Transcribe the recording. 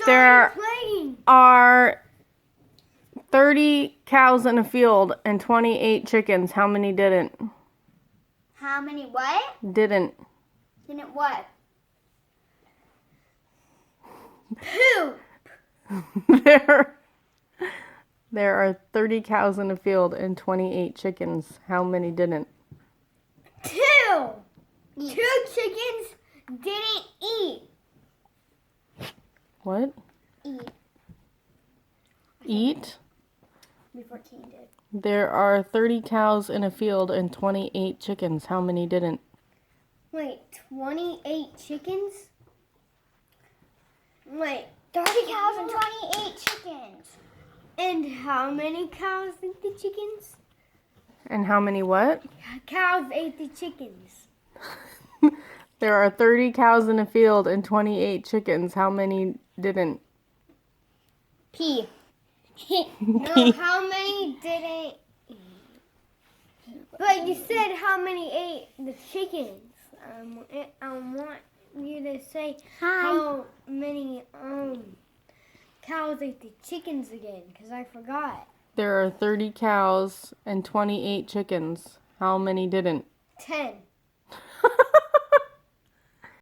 There are 30 cows in a field and 28 chickens. How many didn't? How many what? Didn't. Didn't what? Poop. There are 30 cows in a field and 28 chickens. How many didn't? 2. 2 chickens didn't eat. What? Eat? Before Kane did. There are 30 cows in a field and 28 chickens. How many didn't? Wait, 28 chickens? Wait, 30 cows and 28 chickens. And how many cows ate the chickens? And how many what? Cows ate the chickens. There are 30 cows in a field and 28 chickens. How many didn't? P. No, how many didn't eat? But you said how many ate the chickens. I want you to say how many cows ate the chickens again, because I forgot. There are 30 cows and 28 chickens. How many didn't? 10.